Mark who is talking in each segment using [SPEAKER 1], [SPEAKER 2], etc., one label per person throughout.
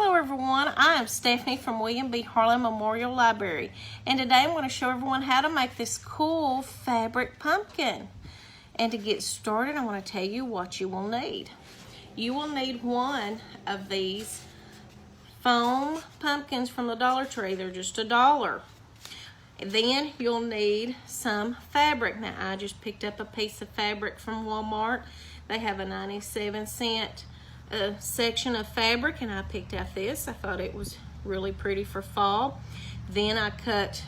[SPEAKER 1] Hello everyone, I am Stephanie from William B. Harlan Memorial Library, and today I'm going to show everyone how to make this cool fabric pumpkin. And to get started, I want to tell you what you will need. You will need one of these foam pumpkins from the Dollar Tree. They're just $1. And then you'll need some fabric. Now I just picked up a piece of fabric from Walmart. They have a 97-cent section of fabric, and I picked out this. I thought it was really pretty for fall. Then I cut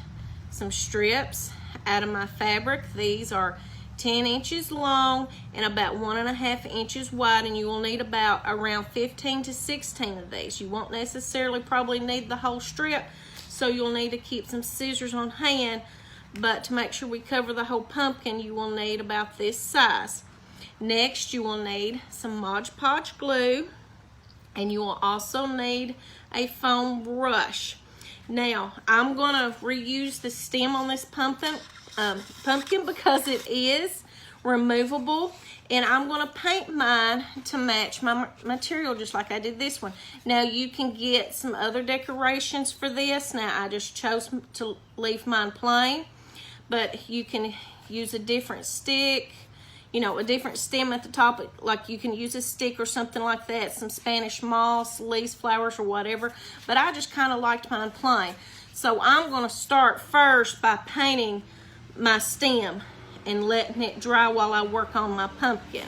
[SPEAKER 1] some strips out of my fabric. These are 10 inches long and about 1.5 inches wide, and you will need about around 15 to 16 of these. You won't necessarily probably need the whole strip, so you'll need to keep some scissors on hand, but to make sure we cover the whole pumpkin, you will need about this size. Next, you will need some Modge Podge glue, and you will also need a foam brush. Now, I'm going to reuse the stem on this pumpkin because it is removable, and I'm going to paint mine to match my material just like I did this one. Now, you can get some other decorations for this. Now, I just chose to leave mine plain, but you can use a different stick, you know, a different stem at the top, like you can use a stick or something like that, some Spanish moss, leaves, flowers, or whatever, but I just kind of liked mine plain. So I'm going to start first by painting my stem and letting it dry while I work on my pumpkin.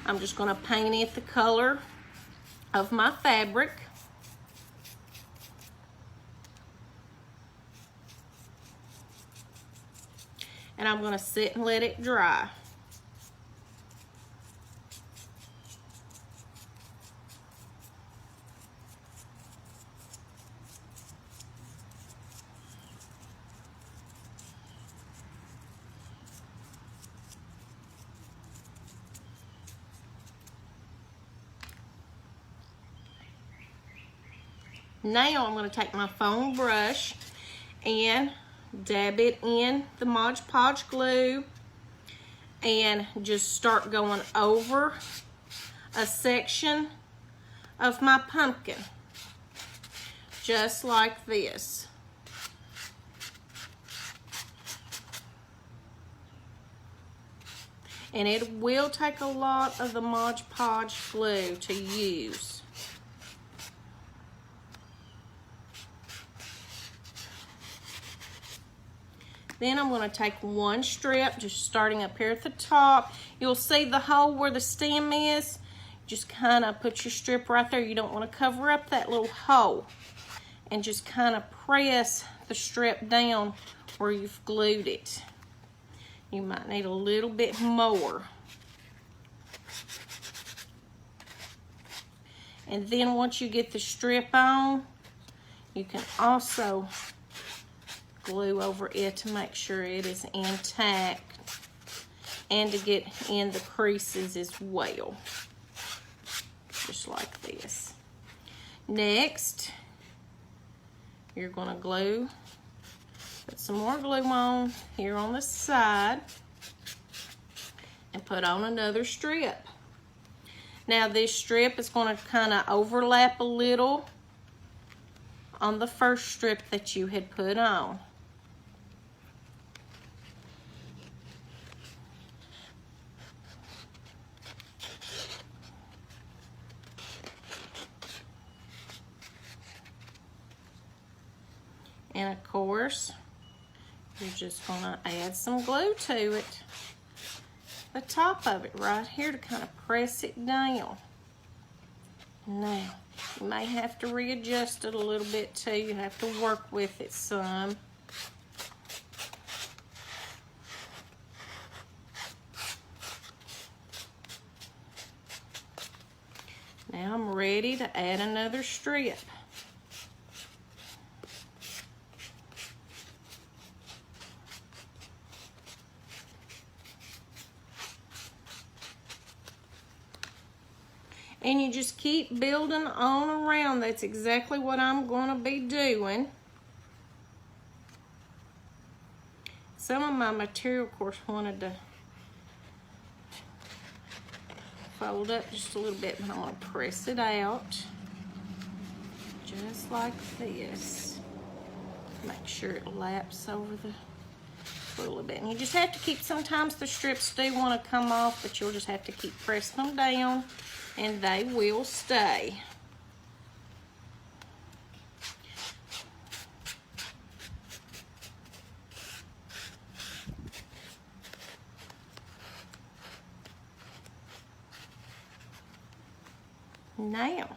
[SPEAKER 1] I'm just going to paint it the color of my fabric. And I'm going to sit and let it dry. Now I'm going to take my foam brush and dab it in the Modge Podge glue and just start going over a section of my pumpkin, just like this. And it will take a lot of the Modge Podge glue to use. Then I'm going to take one strip, just starting up here at the top. You'll see the hole where the stem is. Just kind of put your strip right there. You don't want to cover up that little hole. And just kind of press the strip down where you've glued it. You might need a little bit more. And then once you get the strip on, you can also glue over it to make sure it is intact and to get in the creases as well, just like this. Next, you're going to glue, put some more glue on here on the side and put on another strip. Now this strip is going to kind of overlap a little on the first strip that you had put on. And of course, you're just gonna add some glue to it, the top of it right here, to kind of press it down. Now, you may have to readjust it a little bit too. You have to work with it some. Now I'm ready to add another strip. And you just keep building on around. That's exactly what I'm going to be doing. Some of my material, of course, wanted to fold up just a little bit, but I'm going to press it out. just like this. Make sure it laps over the a little bit. And you just have to keep, sometimes the strips do want to come off, but you'll just have to keep pressing them down and they will stay. Now,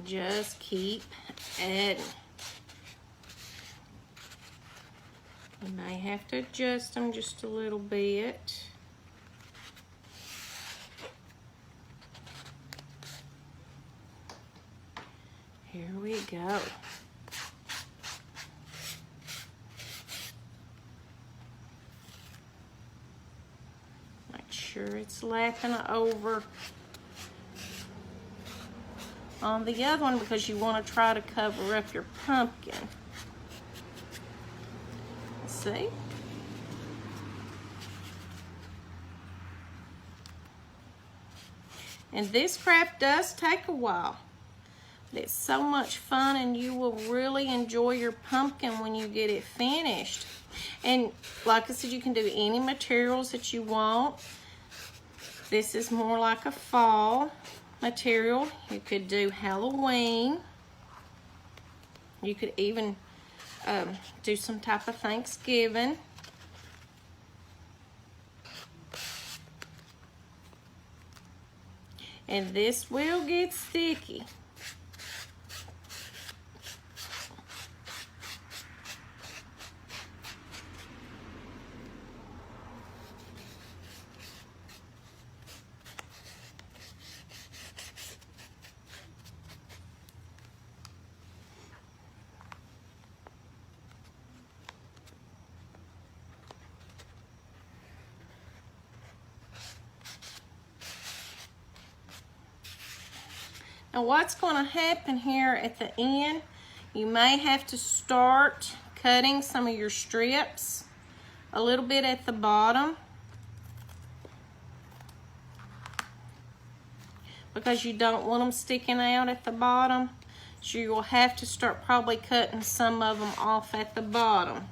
[SPEAKER 1] just keep adding. You may have to adjust them just a little bit. Here we go. Make sure it's lapping over on the other one because you want to try to cover up your pumpkin. See? And this craft does take a while. It's so much fun and you will really enjoy your pumpkin when you get it finished. And like I said, you can do any materials that you want. This is more like a fall material. You could do Halloween. You could even do some type of Thanksgiving. And this will get sticky. Now what's going to happen here at the end, you may have to start cutting some of your strips a little bit at the bottom because you don't want them sticking out at the bottom. So you will have to start probably cutting some of them off at the bottom.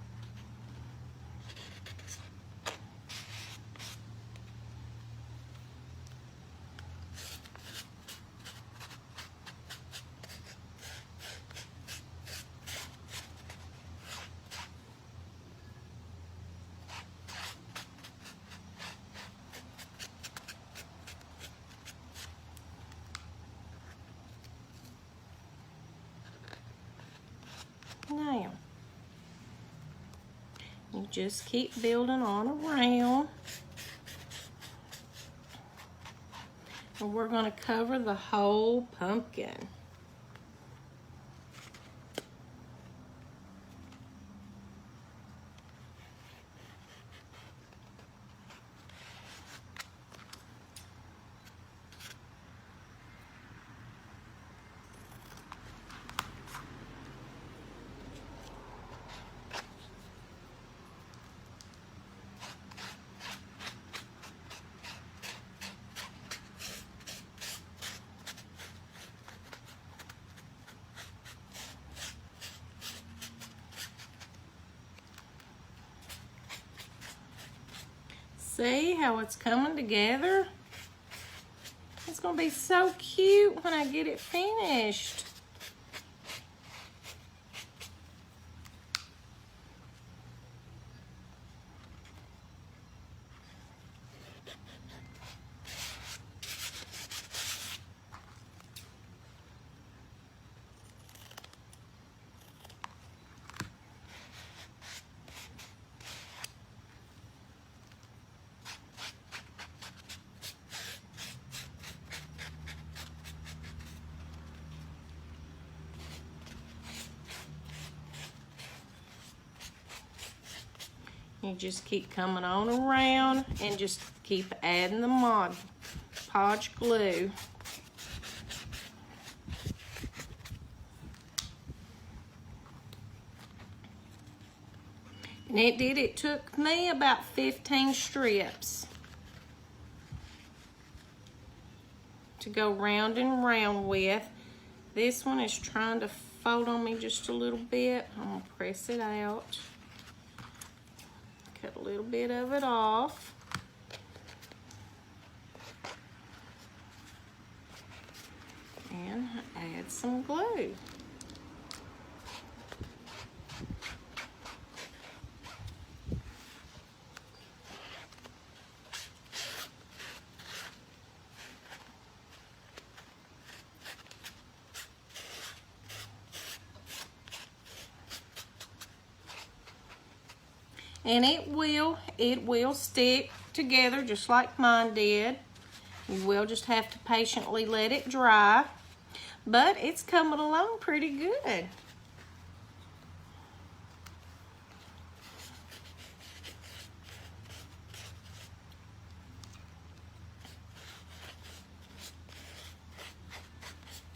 [SPEAKER 1] Now, you just keep building on around. And we're going to cover the whole pumpkin. See how it's coming together? It's going to be so cute when I get it finished. You just keep coming on around and just keep adding the Modge Podge glue. And it took me about 15 strips to go round and round with. This one is trying to fold on me just a little bit. I'm gonna press it out. Cut a little bit of it off. And add some glue. And it will stick together just like mine did. You will just have to patiently let it dry, but it's coming along pretty good.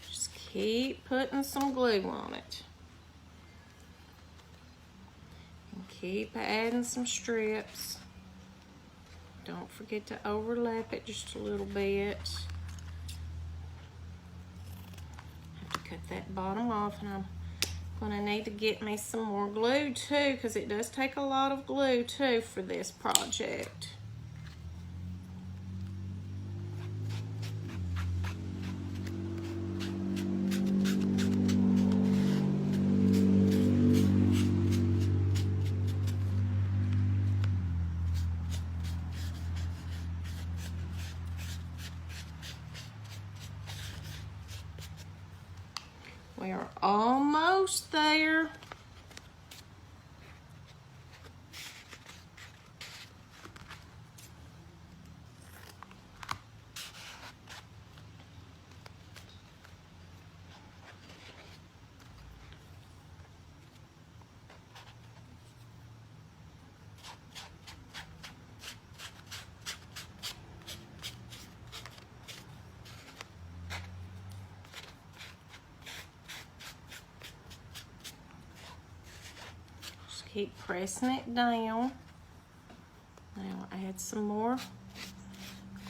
[SPEAKER 1] Just keep putting some glue on it. Keep adding some strips. Don't forget to overlap it just a little bit. Have to cut that bottom off, and I'm gonna need to get me some more glue too, because it does take a lot of glue too for this project. We are almost there. Keep pressing it down. Now add some more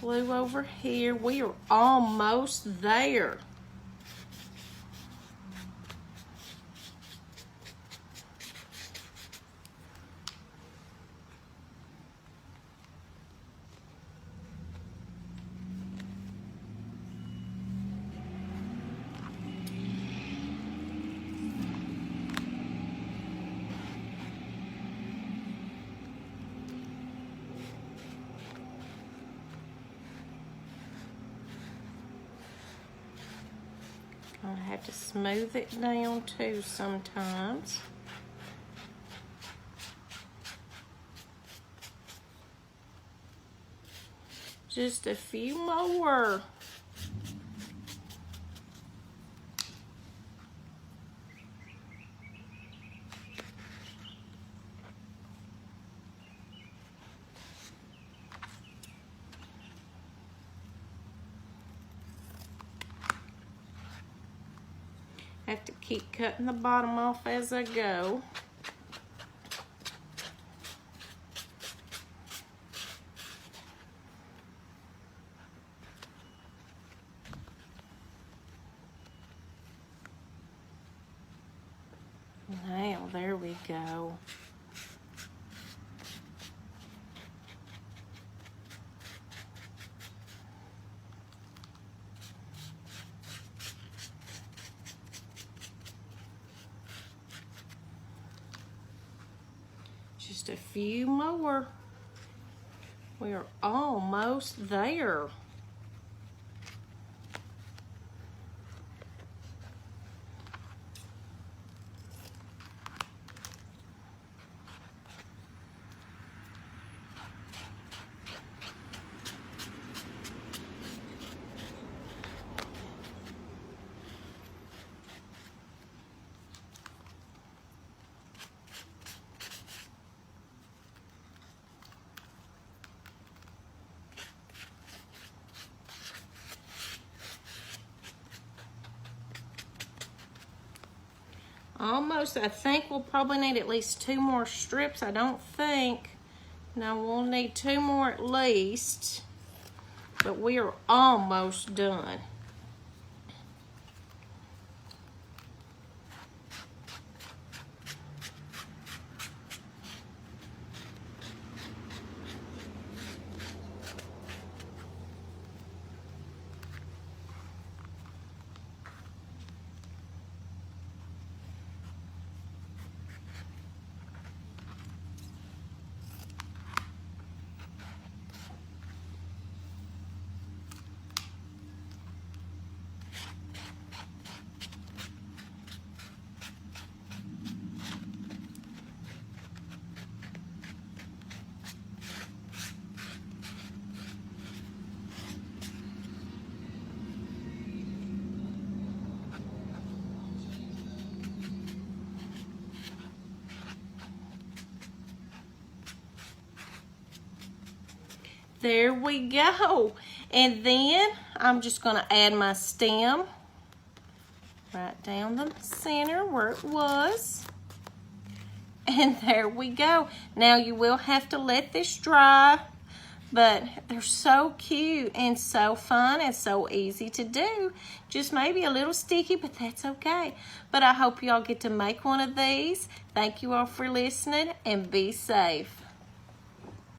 [SPEAKER 1] glue over here. We are almost there. I have to smooth it down too sometimes. Just a few more. I have to keep cutting the bottom off as I go. Now, there we go. Just a few more. We are almost there. almost. I think we'll probably need at least 2 more strips. I don't think. No, we'll need 2 more at least. But we are almost done. There we go. And then I'm just going to add my stem right down the center where it was. And there we go. Now you will have to let this dry, but they're so cute and so fun and so easy to do. Just maybe a little sticky, but that's okay. But I hope y'all get to make one of these. Thank you all for listening and be safe.